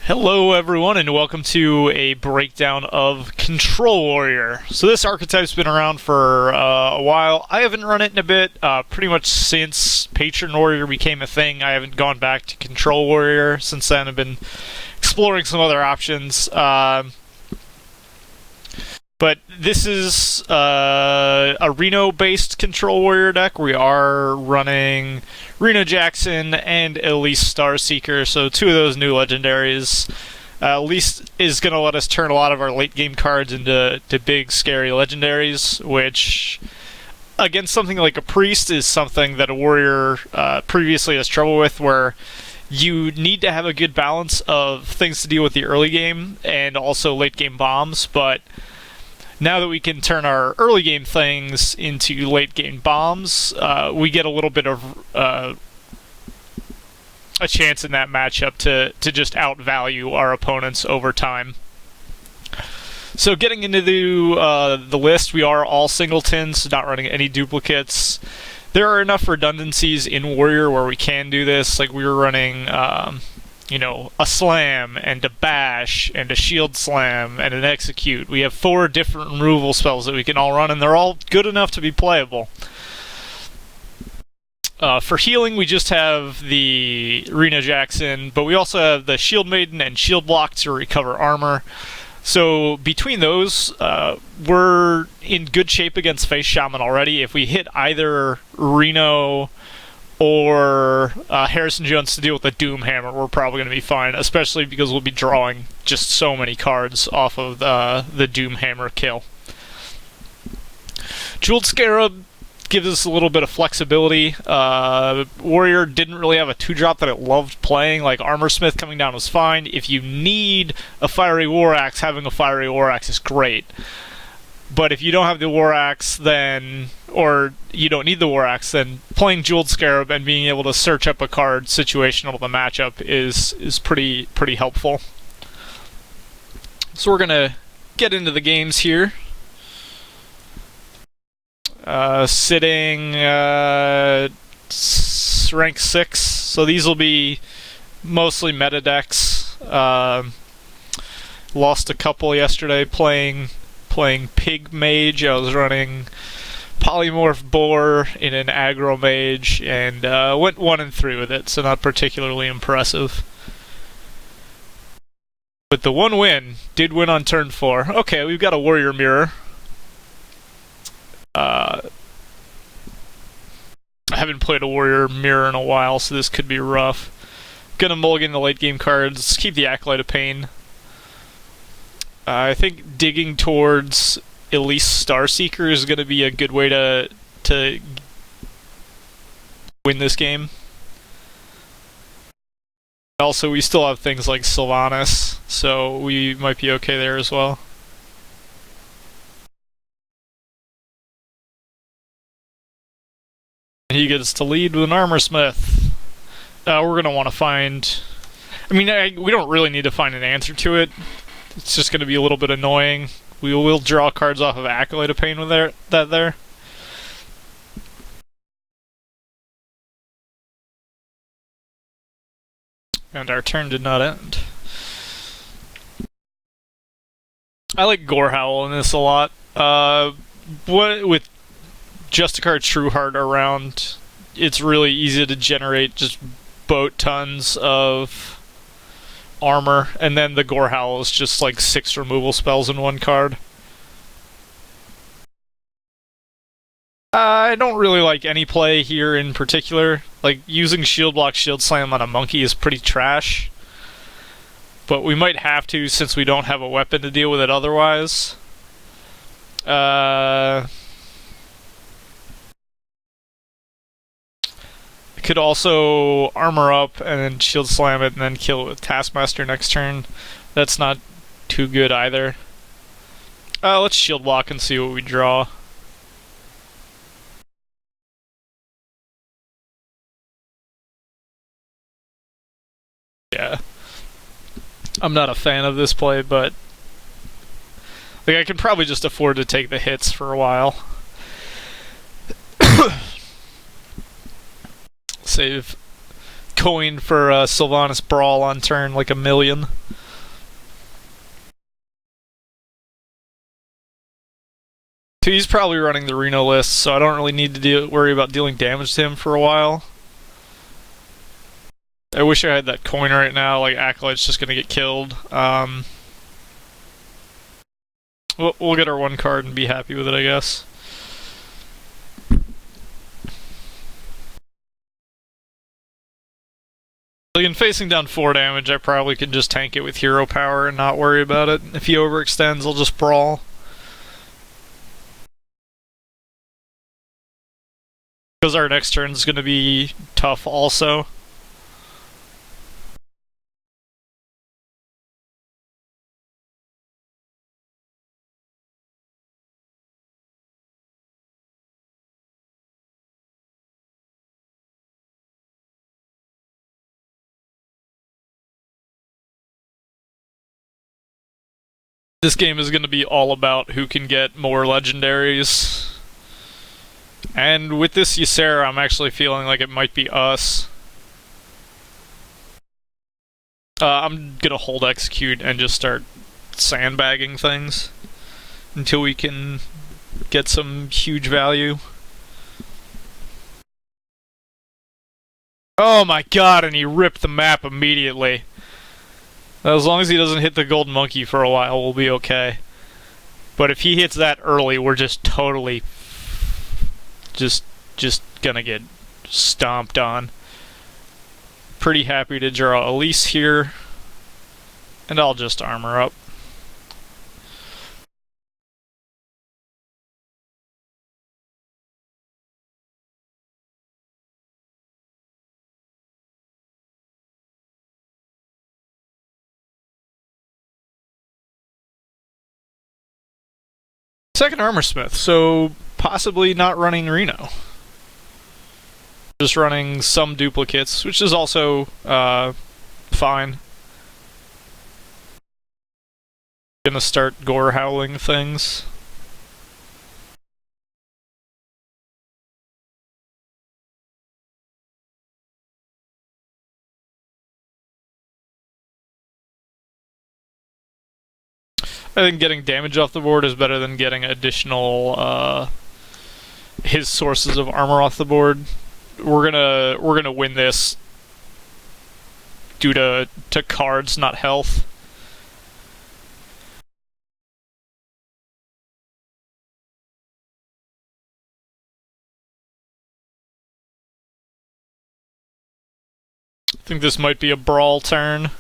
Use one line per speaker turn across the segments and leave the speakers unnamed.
Hello everyone and welcome to a breakdown of Control Warrior. So this archetype's been around for a while. I haven't run it in a bit, pretty much since Patron Warrior became a thing. I haven't gone back to Control Warrior since then. I've been exploring some other options. But this is a Reno-based Control Warrior deck. We are running Reno Jackson and Elise Starseeker, so two of those new legendaries. Elise is going to let us turn a lot of our late-game cards into big, scary legendaries, which, against something like a Priest, is something that a Warrior previously has trouble with, where you need to have a good balance of things to deal with the early game and also late-game bombs, but now that we can turn our early game things into late game bombs, we get a little bit of a chance in that matchup to just outvalue our opponents over time. So getting into the list, we are all singletons, not running any duplicates. There are enough redundancies in Warrior where we can do this. Like we were running a slam and a bash and a shield slam and an execute. We have 4 different removal spells that we can all run, and they're all good enough to be playable. For healing, we just have the Reno Jackson, but we also have the Shield Maiden and Shield Block to recover armor. So between those, we're in good shape against Face Shaman already. If we hit either Reno or Harrison Jones to deal with the Doom Hammer, we're probably going to be fine, especially because we'll be drawing just so many cards off of the Doom Hammer kill. Jeweled Scarab gives us a little bit of flexibility. Warrior didn't really have a 2-drop that it loved playing. Like Armorsmith coming down was fine. If you need a Fiery War Axe, having a Fiery War Axe is great. But if you don't have the War Axe, or you don't need the War Axe, then playing Jeweled Scarab and being able to search up a card situational to the matchup is pretty helpful. So we're gonna get into the games here. Sitting rank 6, so these will be mostly meta decks. Lost a couple yesterday playing Pig Mage. I was running Polymorph Boar in an Aggro Mage, and went 1-3 with it, so not particularly impressive. But the one win did win on turn 4. Okay, we've got a Warrior Mirror. I haven't played a Warrior Mirror in a while, so this could be rough. Gonna mulligan the late game cards, keep the Acolyte of Pain. I think digging towards Elise Starseeker is going to be a good way to win this game. Also, we still have things like Sylvanas, so we might be okay there as well. He gets to lead with an Armorsmith. We're going to want to find... we don't really need to find an answer to it. It's just going to be a little bit annoying. We will draw cards off of Acolyte of Pain with that there. And our turn did not end. I like Gorehowl in this a lot. With Justicar Trueheart around, it's really easy to generate just boat tons of armor, and then the Gorehowl is just like 6 removal spells in one card. I don't really like any play here in particular. Like, using Shield Block, Shield Slam on a monkey is pretty trash. But we might have to, since we don't have a weapon to deal with it otherwise. Could also armor up and then shield slam it and then kill it with Taskmaster next turn. That's not too good either. Let's shield block and see what we draw. Yeah. I'm not a fan of this play, but I can probably just afford to take the hits for a while. Save coin for Sylvanas Brawl on turn, like 1 million. So he's probably running the Reno list, so I don't really need to worry about dealing damage to him for a while. I wish I had that coin right now, like Acolyte's just gonna get killed. We'll get our one card and be happy with it, I guess. Like in facing down 4 damage, I probably could just tank it with hero power and not worry about it. If he overextends, I'll just brawl. Because our next turn is going to be tough also. This game is going to be all about who can get more legendaries. And with this Ysera, I'm actually feeling like it might be us. I'm going to hold execute and just start sandbagging things until we can get some huge value. Oh my god, and he ripped the map immediately. As long as he doesn't hit the golden monkey for a while, we'll be okay. But if he hits that early, we're just totally just gonna get stomped on. Pretty happy to draw Elise here. And I'll just armor up. Second Armorsmith, so possibly not running Reno. Just running some duplicates, which is also fine. Gonna start gore howling things. I think getting damage off the board is better than getting additional his sources of armor off the board. We're gonna win this due to cards, not health. I think this might be a brawl turn.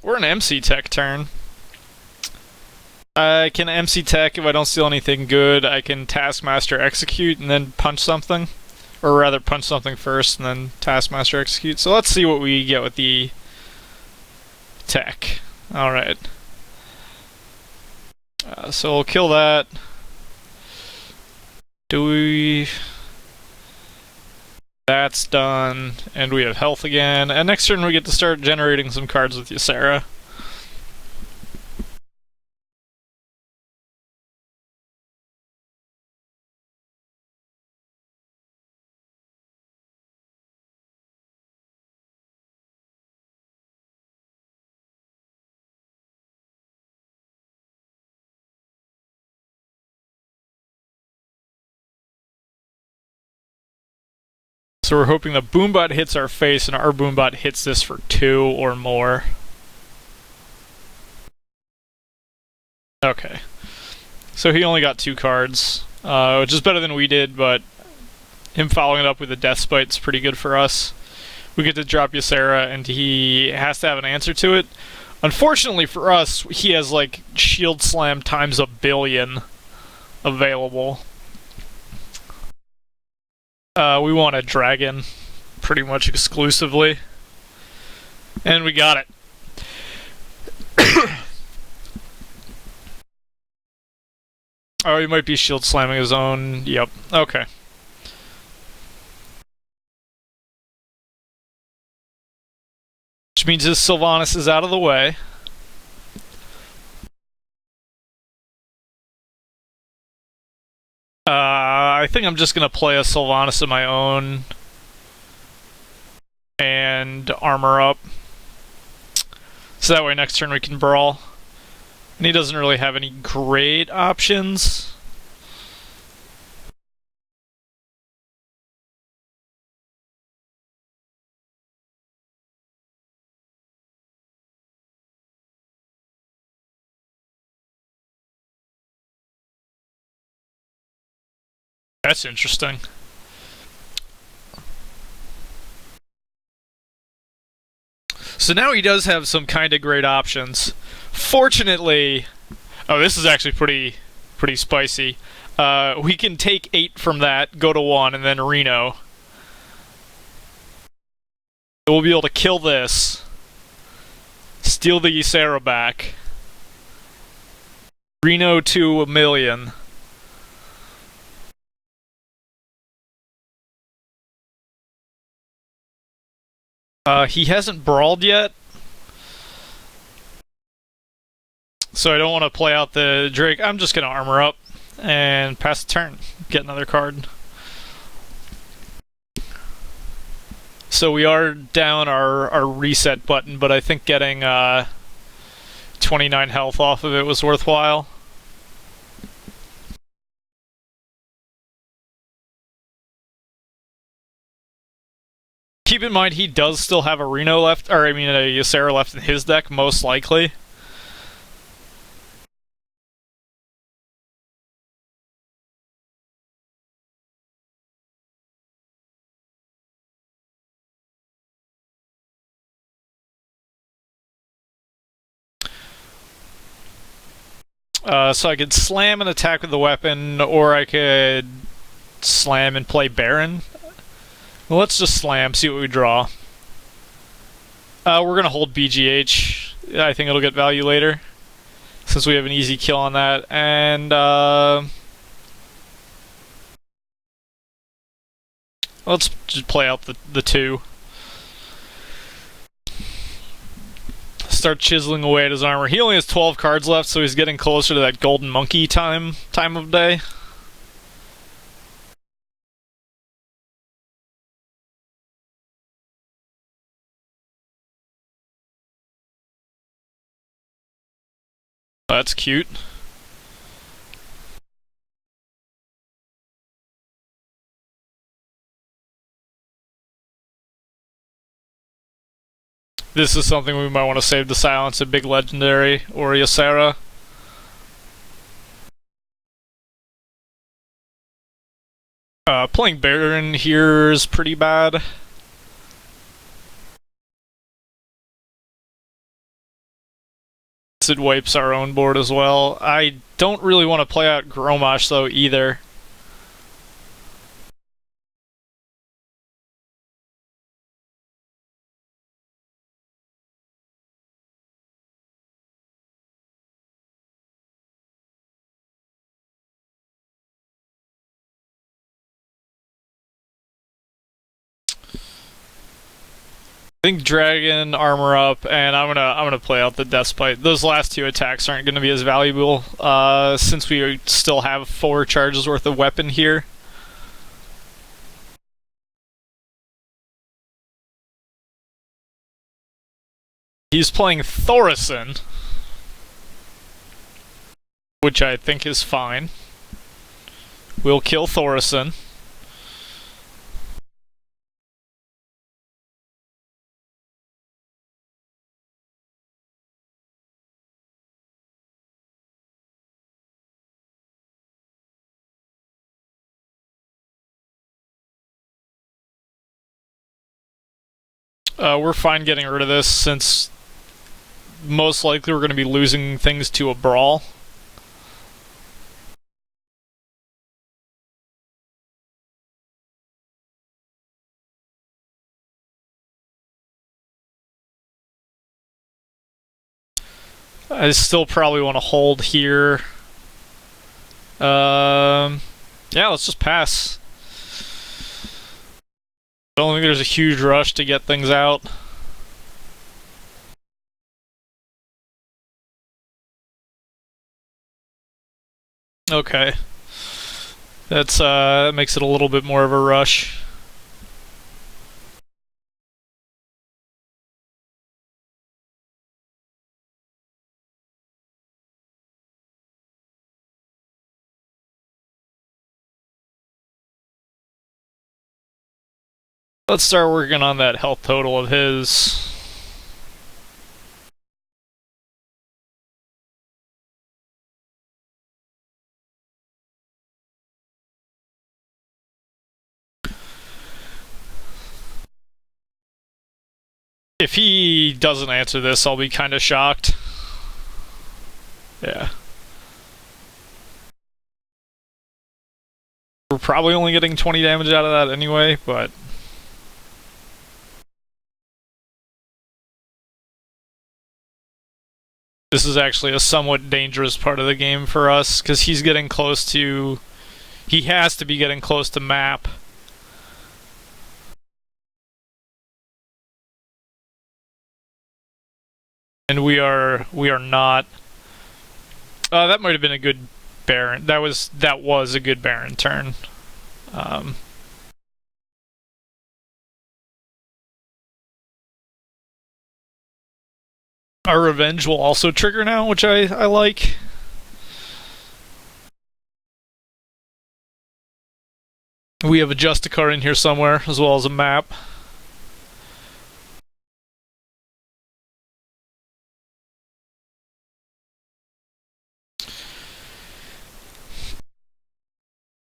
We're an MC Tech turn. I can MC Tech if I don't steal anything good. I can Taskmaster Execute and then punch something. Or rather, punch something first and then Taskmaster Execute. So let's see what we get with the Tech. Alright. So we'll kill that. That's done, and we have health again. And next turn we get to start generating some cards with Ysera. So we're hoping the Boombot hits our face and our Boombot hits this for 2 or more. Okay. So he only got 2 cards, which is better than we did, but him following it up with a Death Spite's pretty good for us. We get to drop Ysera, and he has to have an answer to it. Unfortunately for us, he has like Shield Slam times 1,000,000,000 available. We want a dragon, pretty much exclusively. And we got it. Oh, he might be shield slamming his own. Yep, okay. Which means his Sylvanas is out of the way. I think I'm just gonna play a Sylvanas of my own and armor up. So that way next turn we can brawl. And he doesn't really have any great options. That's interesting. So now he does have some kind of great options. Fortunately, oh, this is actually pretty spicy. We can take 8 from that, go to 1, and then Reno. We'll be able to kill this, steal the Ysera back. Reno to 1,000,000. He hasn't brawled yet, so I don't want to play out the Drake. I'm just going to armor up and pass the turn, get another card. So we are down our reset button, but I think getting 29 health off of it was worthwhile. Keep in mind he does still have a Reno left, or I mean a Ysera left in his deck, most likely. So I could slam and attack with the weapon, or I could slam and play Baron. Well, let's just slam, see what we draw. We're going to hold BGH. I think it'll get value later, since we have an easy kill on that. And let's just play out the 2. Start chiseling away at his armor. He only has 12 cards left, so he's getting closer to that golden monkey time of day. That's cute. This is something we might want to save to silence a big legendary or Ysera. Playing Baron here is pretty bad. It wipes our own board as well. I don't really want to play out Gromash though either. I think Dragon, armor up, and I'm gonna play out the Despite. Those last 2 attacks aren't gonna be as valuable, since we still have 4 charges worth of weapon here. He's playing Thaurissan, which I think is fine. We'll kill Thaurissan. We're fine getting rid of this, since most likely we're going to be losing things to a brawl. I still probably want to hold here. Yeah, let's just pass. I don't think there's a huge rush to get things out. Okay. That's makes it a little bit more of a rush. Let's start working on that health total of his. If he doesn't answer this, I'll be kind of shocked. Yeah. We're probably only getting 20 damage out of that anyway, but... This is actually a somewhat dangerous part of the game for us, because he's getting close to... He has to be getting close to map. And we are not. That might have been a good Baron. That was a good Baron turn. Our revenge will also trigger now, which I like. We have a Justicar in here somewhere, as well as a map.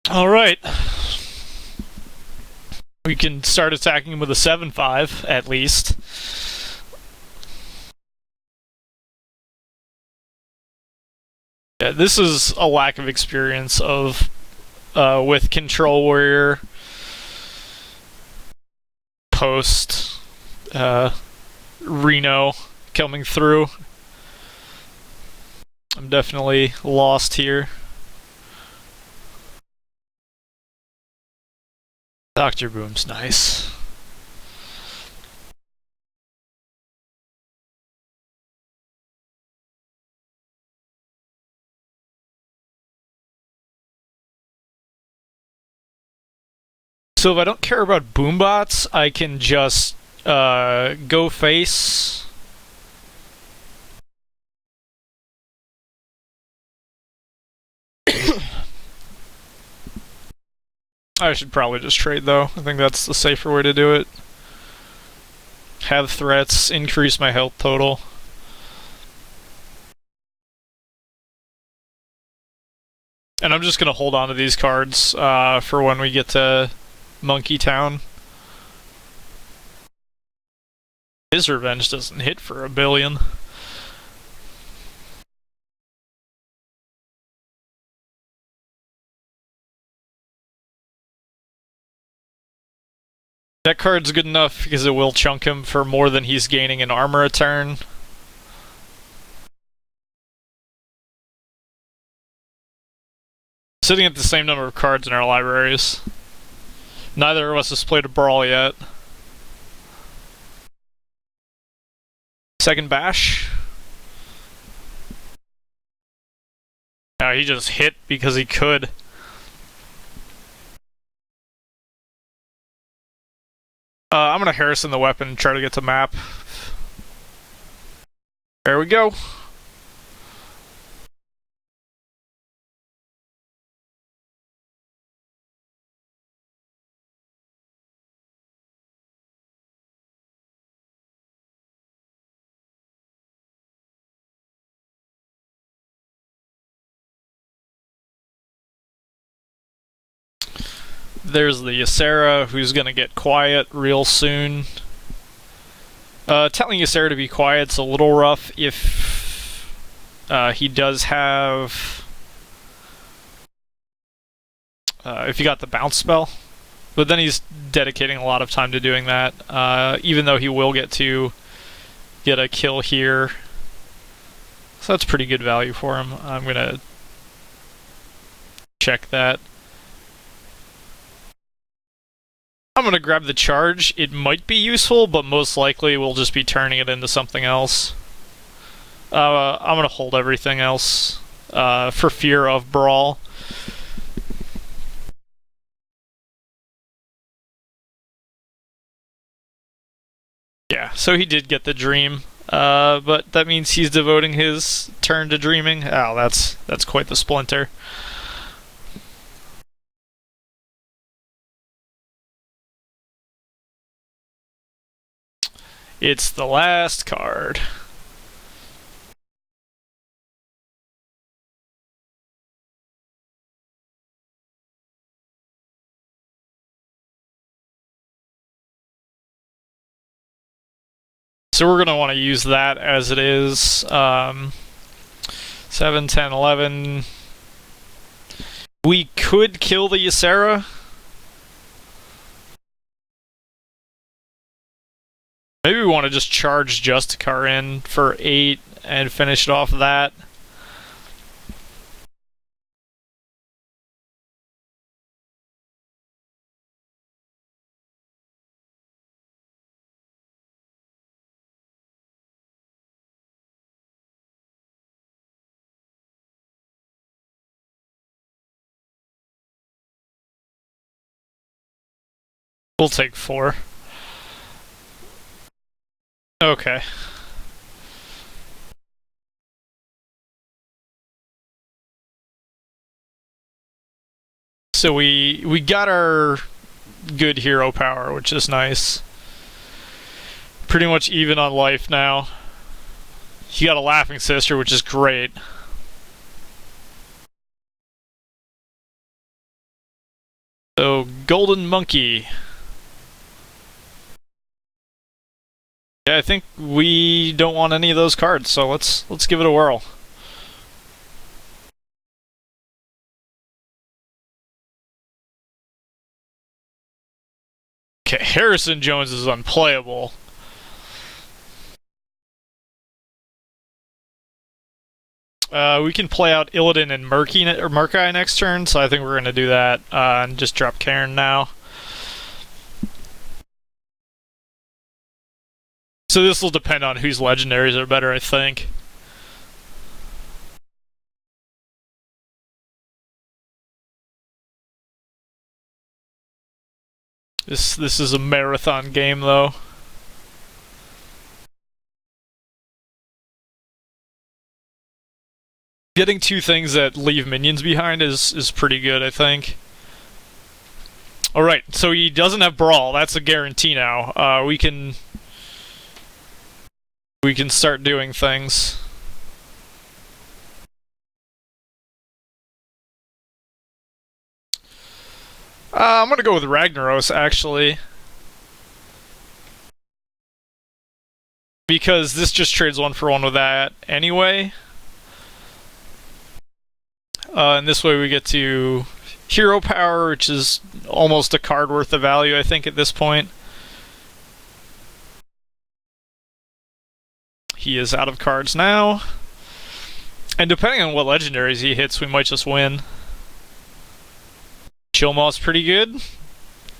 Alright. We can start attacking him with a 7-5, at least. Yeah, this is a lack of experience of with Control Warrior post Reno coming through. I'm definitely lost here. Dr. Boom's nice. So if I don't care about boombots, I can just go face. I should probably just trade though. I think that's the safer way to do it. Have threats, increase my health total. And I'm just gonna hold on to these cards for when we get to Monkey Town. His revenge doesn't hit for $1 billion. That card's good enough because it will chunk him for more than he's gaining in armor a turn. Sitting at the same number of cards in our libraries. Neither of us has played a brawl yet. Second bash. No, he just hit because he could. I'm gonna Harrison the weapon and try to get to map. There we go. There's the Ysera, who's gonna get quiet real soon. Telling Ysera to be quiet's a little rough if he does have... if he got the bounce spell. But then he's dedicating a lot of time to doing that, even though he will get a kill here. So that's pretty good value for him. I'm gonna check that. I'm gonna grab the charge. It might be useful, but most likely we'll just be turning it into something else. I'm gonna hold everything else for fear of brawl. Yeah, so he did get the dream, but that means he's devoting his turn to dreaming. Oh, that's quite the splinter. It's the last card. So we're going to want to use that as it is. 7, 10, 11. We could kill the Ysera. Maybe we want to just charge Justicar in for 8 and finish it off of that. We'll take 4. Okay. So we got our good hero power, which is nice. Pretty much even on life now. He got a Laughing Sister, which is great. So, Golden Monkey. Yeah, I think we don't want any of those cards, so let's give it a whirl. Okay, Harrison Jones is unplayable. We can play out Illidan and Murkai next turn, so I think we're going to do that and just drop Cairn now. So this will depend on whose legendaries are better, I think. This is a marathon game, though. Getting 2 things that leave minions behind is pretty good, I think. Alright, so he doesn't have Brawl. That's a guarantee now. We can start doing things. I'm gonna go with Ragnaros, actually. Because this just trades 1 for 1 with that anyway. And this way we get to hero power, which is almost a card worth of value, I think, at this point. He is out of cards now. And depending on what legendaries he hits, we might just win. Chillmaw's pretty good,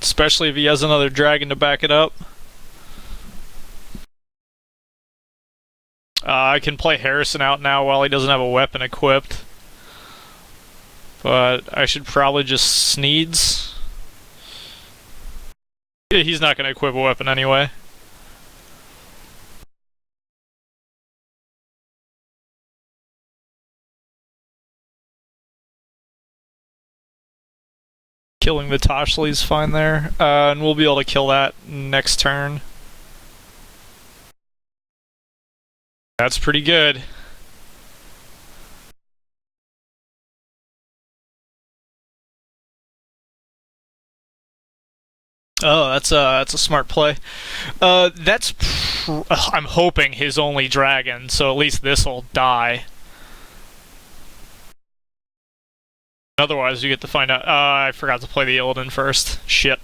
especially if he has another dragon to back it up. I can play Harrison out now while he doesn't have a weapon equipped. But I should probably just Sneeds. Yeah, he's not going to equip a weapon anyway. Killing the Toshli's fine there. And we'll be able to kill that next turn. That's pretty good. Oh, that's a smart play. I'm hoping his only dragon, so at least this'll die. Otherwise, you get to find out. I forgot to play the Illidan first. Shit.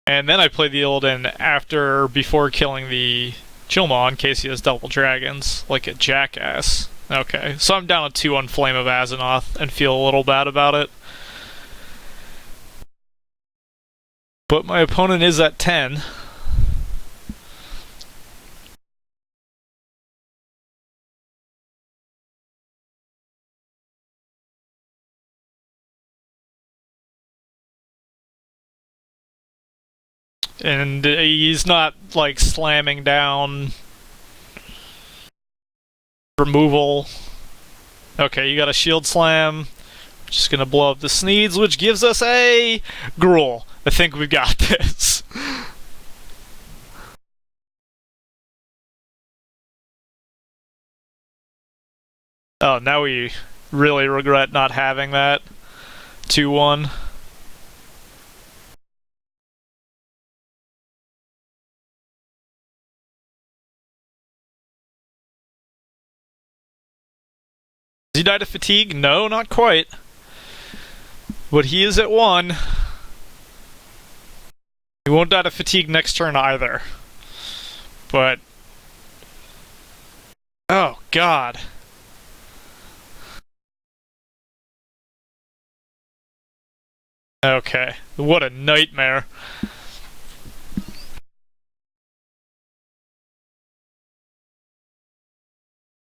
And then I played the Illidan before killing the Chillmaw in case he has double dragons, like a jackass. Okay, so I'm down to 2 on Flame of Azzinoth and feel a little bad about it. But my opponent is at 10. And he's not, like, slamming down removal. Okay, you got a shield slam. Just gonna blow up the Sneeds, which gives us a Gruul. I think we've got this. Oh, now we really regret not having that 2-1. Has he died of fatigue? No, not quite. But he is at 1. He won't die of fatigue next turn either. But... oh, God. Okay. What a nightmare.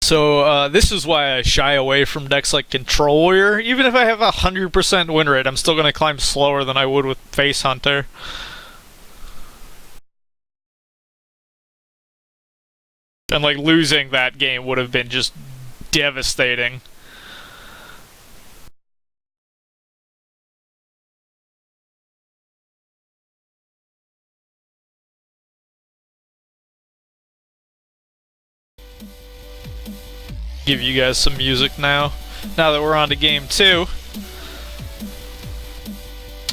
So, this is why I shy away from decks like Control Warrior. Even if I have 100% win rate, I'm still going to climb slower than I would with Face Hunter. And, like, losing that game would have been just devastating. Give you guys some music now that we're on to game 2.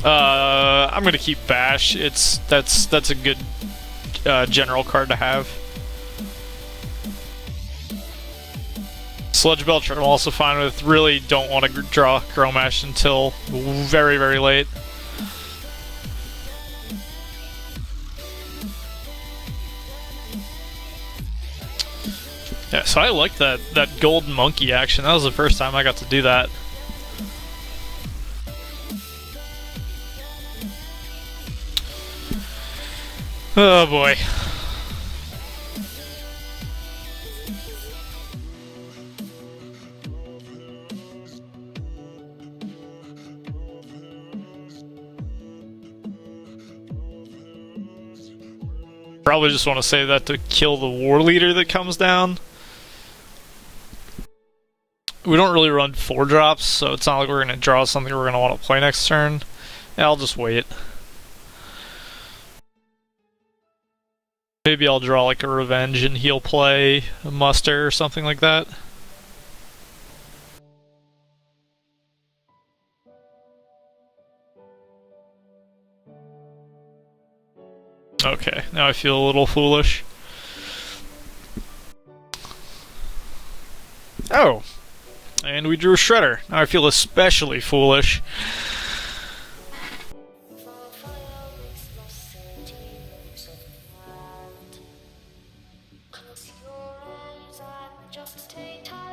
I'm gonna keep Bash. That's a good general card to have. Sludge Belcher I'm also fine with. Really don't want to draw Gromash until very, very late. Yeah, so I like that golden monkey action. That was the first time I got to do that. Oh boy. Probably just want to say that to kill the war leader that comes down. We don't really run 4-drops, so it's not like we're going to draw something we're going to want to play next turn. Yeah, I'll just wait. Maybe I'll draw like a Revenge and he'll play a Muster or something like that. Okay, now I feel a little foolish. Oh! And we drew a Shredder. Now I feel especially foolish.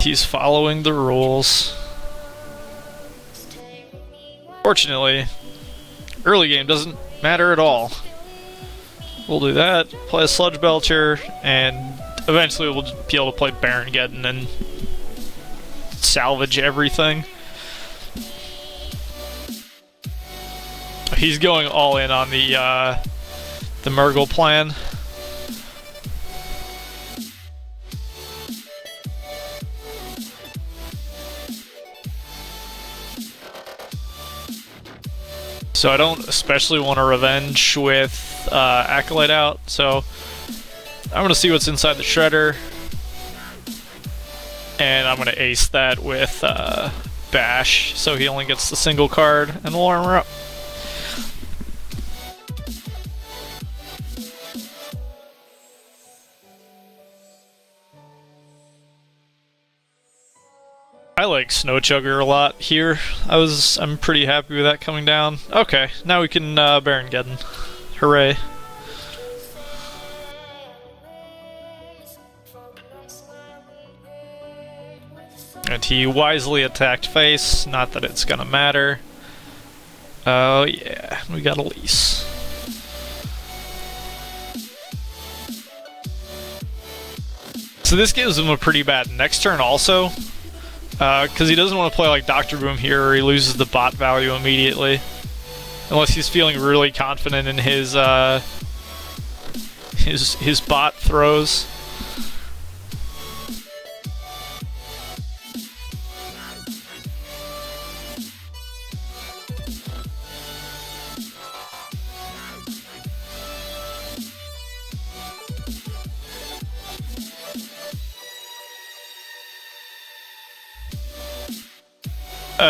He's following the rules. Fortunately, early game doesn't matter at all. We'll do that, play a Sludge Belcher, and eventually we'll be able to play Baron-Geddon and salvage everything. He's going all in on the Murgle plan. So I don't especially want to Revenge with Acolyte out, so I'm going to see what's inside the Shredder. And I'm going to ace that with Bash, so he only gets the single card, and we'll armor up. I like Snow Chugger a lot here. I'm pretty happy with that coming down. Okay, now we can Baron-Geddon. Hooray. And he wisely attacked face, not that it's gonna matter. Oh yeah, we got Elise. So this gives him a pretty bad next turn also. Because he doesn't want to play like Dr. Boom here or he loses the bot value immediately. Unless he's feeling really confident in his bot throws.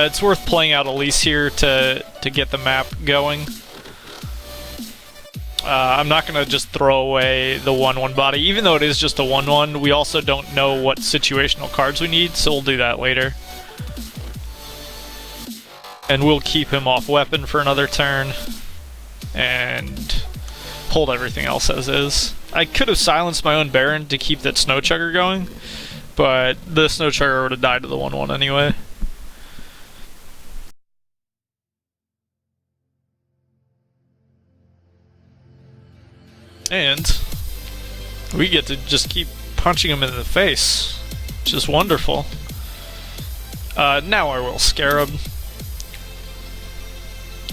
It's worth playing out Elise here to get the map going. I'm not going to just throw away the 1/1 body. Even though it is just a 1/1, we also don't know what situational cards we need, so we'll do that later. And we'll keep him off weapon for another turn, and hold everything else as is. I could have silenced my own Baron to keep that Snow Chugger going, but the Snow Chugger would have died to the 1/1 anyway. And we get to just keep punching him in the face, which is wonderful. Now I will Scarab.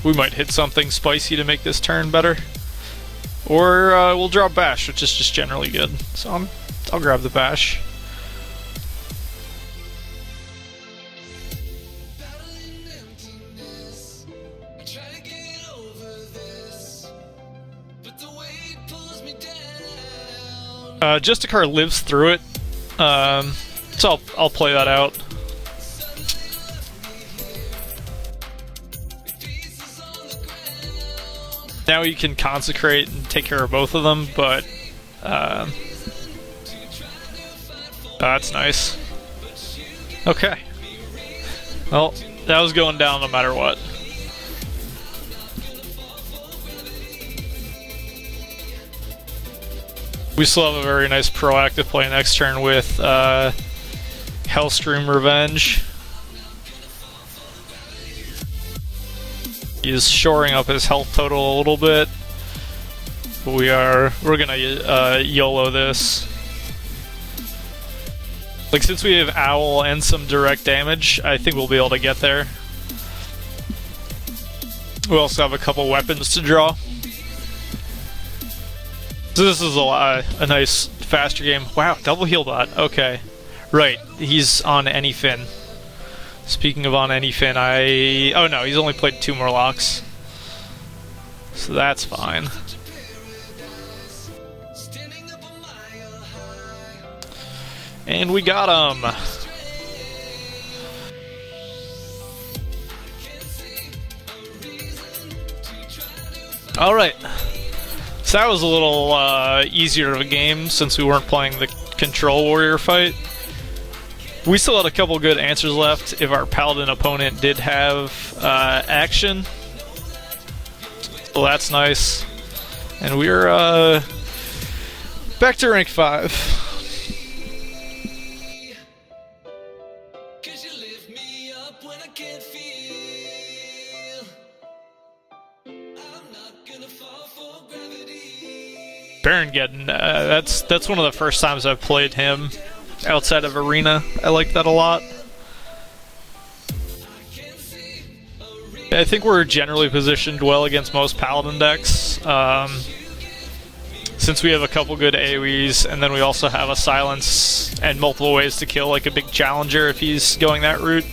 We might hit something spicy to make this turn better. Or we'll draw Bash, which is just generally good. So I'll grab the Bash. Justicar lives through it, so I'll play that out. Now you can consecrate and take care of both of them, but that's nice. Okay. Well, that was going down no matter what. We still have a very nice proactive play next turn with Hellscream Revenge. He's shoring up his health total a little bit. We're gonna YOLO this. Like, since we have Owl and some direct damage, I think we'll be able to get there. We also have a couple weapons to draw. So this is a nice faster game. Wow, double heal bot. Okay, right. He's on Anyfin. Speaking of on Anyfin, oh no, he's only played 2 more locks, so that's fine. And we got him. All right. So that was a little easier of a game since we weren't playing the Control Warrior fight. We still had a couple good answers left if our Paladin opponent did have action. Well, that's nice. And we're back to rank 5. Baron that's one of the first times I've played him outside of Arena. I like that a lot. I think we're generally positioned well against most Paladin decks, since we have a couple good AoEs, and then we also have a silence and multiple ways to kill, like a big challenger if he's going that route.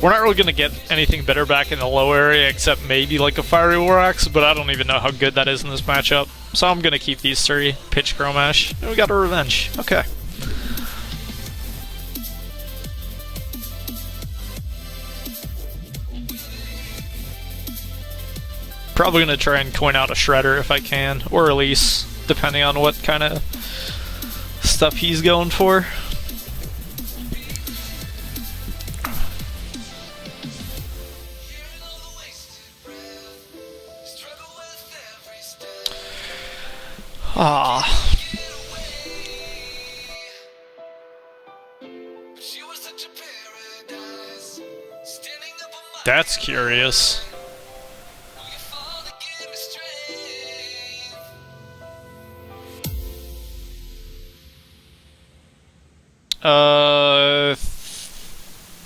We're not really going to get anything better back in the low area except maybe like a Fiery War Axe, but I don't even know how good that is in this matchup. So I'm going to keep these 3. Pitch Chromash. And we got a Revenge. Okay. Probably going to try and coin out a Shredder if I can, or Elise, depending on what kind of stuff he's going for. Ah. That's curious.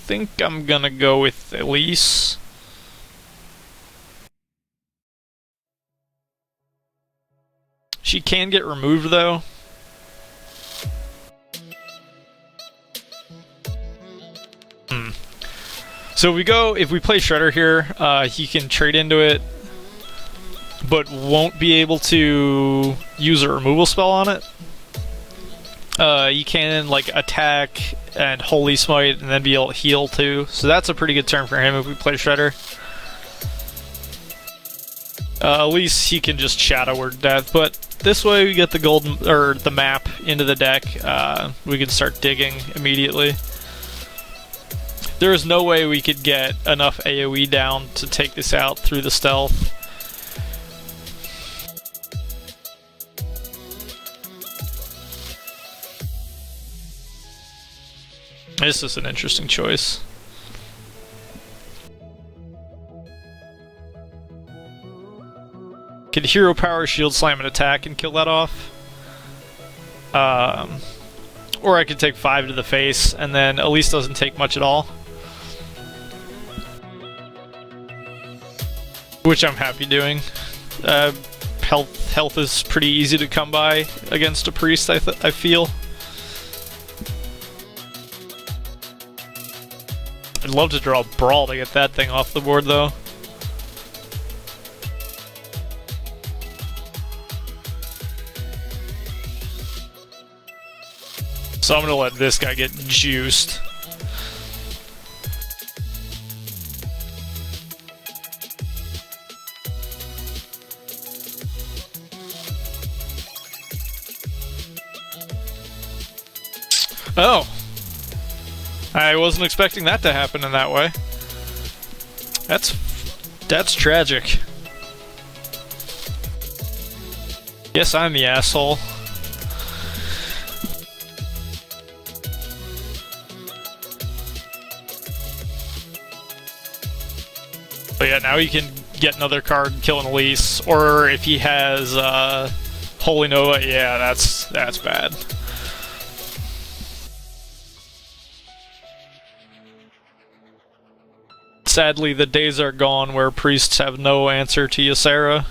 Think I'm gonna go with Elise. She can get removed though. So if we play Shredder here, he can trade into it, but won't be able to use a removal spell on it. You can like attack and Holy Smite and then be able to heal too. So that's a pretty good turn for him if we play Shredder. At least he can just Shadow Word Death, but this way we get the golden or the map into the deck. We can start digging immediately. There is no way we could get enough AoE down to take this out through the stealth. This is an interesting choice. Could Hero Power Shield Slam and attack and kill that off? Or I could take 5 to the face and then Elise doesn't take much at all. Which I'm happy doing. Health is pretty easy to come by against a priest, I feel. I'd love to draw Brawl to get that thing off the board, though. So I'm gonna let this guy get juiced. Oh! I wasn't expecting that to happen in that way. That's tragic. Yes, I'm the asshole. But yeah, now he can get another card, kill an Elise, or if he has Holy Nova, yeah, that's bad. Sadly, the days are gone where priests have no answer to Ysera.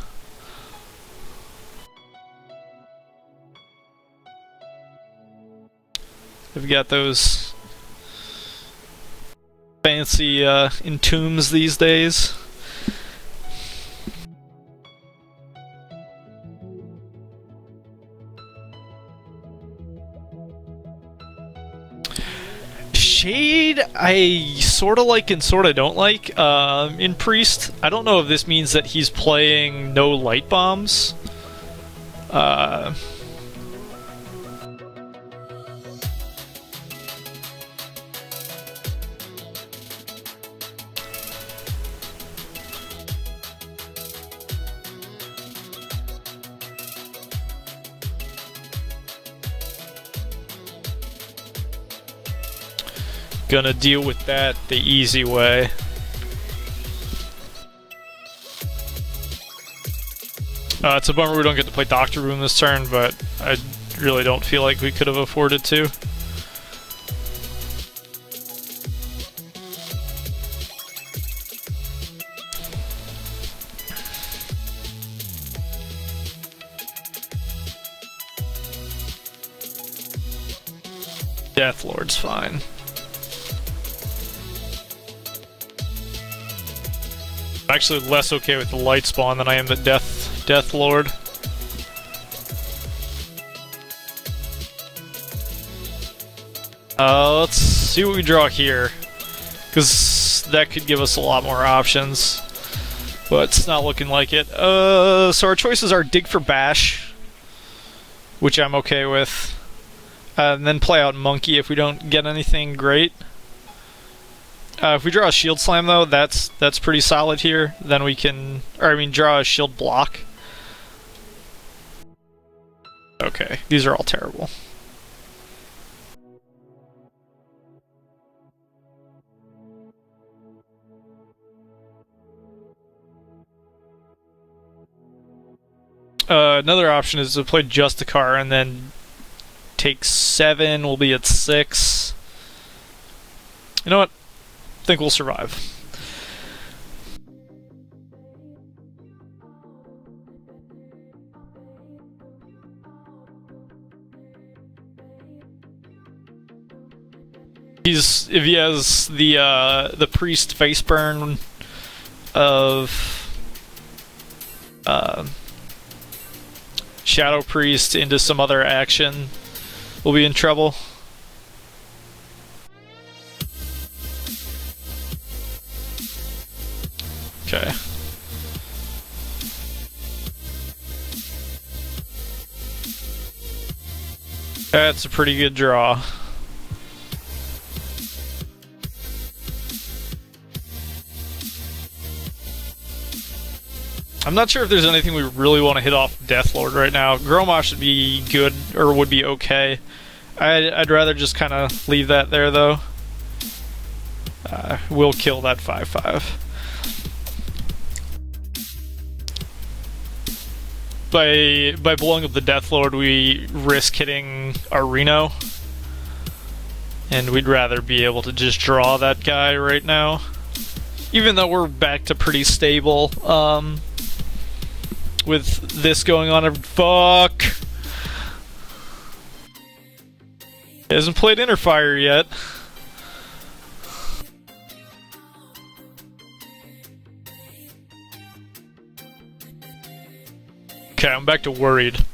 They've got those fancy entombs these days. Shade, I sorta like and sorta don't like. In Priest, I don't know if this means that he's playing no light bombs. Gonna deal with that the easy way. It's a bummer we don't get to play Doctor Boom this turn, but I really don't feel like we could have afforded to. Death Lord's fine. I'm actually less okay with the light spawn than I am the Death Lord. Let's see what we draw here, because that could give us a lot more options, but it's not looking like it. So our choices are dig for Bash, which I'm okay with, and then play out Monkey if we don't get anything great. If we draw a Shield Slam, though, that's pretty solid here. Then we can, or I mean, draw a Shield Block. Okay, these are all terrible. Another option is to play Justicar and then take 7. We'll be at 6. You know what? I think we'll survive. If he has the priest face burn of Shadow Priest into some other action, we'll be in trouble. Okay. That's a pretty good draw. I'm not sure if there's anything we really want to hit off Deathlord right now. Grommash should be good, or would be okay. I'd rather just kind of leave that there, though. We'll kill that 5/5. By blowing up the Deathlord, we risk hitting our Reno. And we'd rather be able to just draw that guy right now. Even though we're back to pretty stable, with this going on. Fuck! He hasn't played Interfire yet. Okay, I'm back to worried.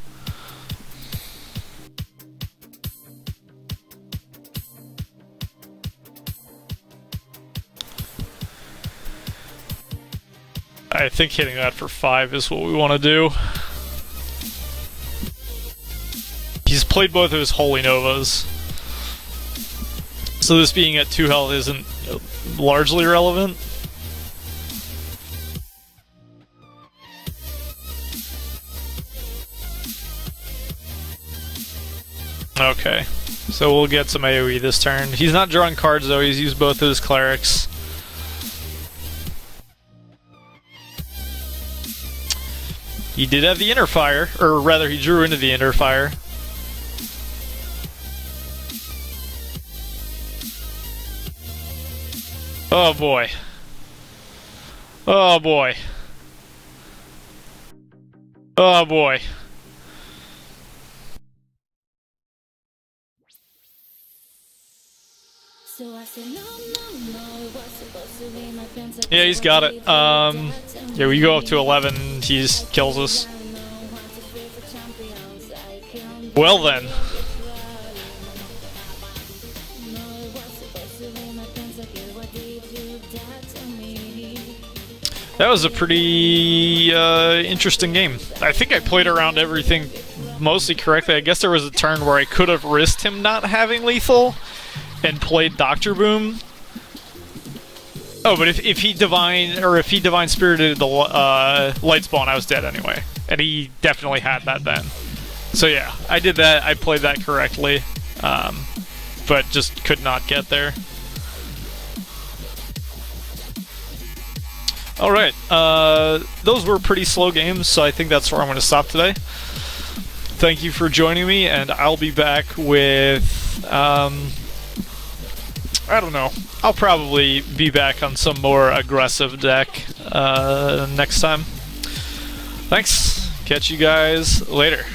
I think hitting that for 5 is what we want to do. He's played both of his Holy Novas. So this being at 2 health isn't largely relevant. Okay, so we'll get some AoE this turn. He's not drawing cards though, he's used both of his clerics. He did have the Interfire, or rather he drew into the Interfire. Oh boy. Oh boy. Oh boy. Yeah, he's got it. Yeah, we go up to 11, he kills us. Well then. That was a pretty interesting game. I think I played around everything mostly correctly. I guess there was a turn where I could have risked him not having lethal and played Dr. Boom. Oh, but if he divine spirited the light spawn, I was dead anyway, and he definitely had that then. So yeah, I did that. I played that correctly, but just could not get there. All right, those were pretty slow games, so I think that's where I'm going to stop today. Thank you for joining me, and I'll be back with I don't know. I'll probably be back on some more aggressive deck next time. Thanks. Catch you guys later.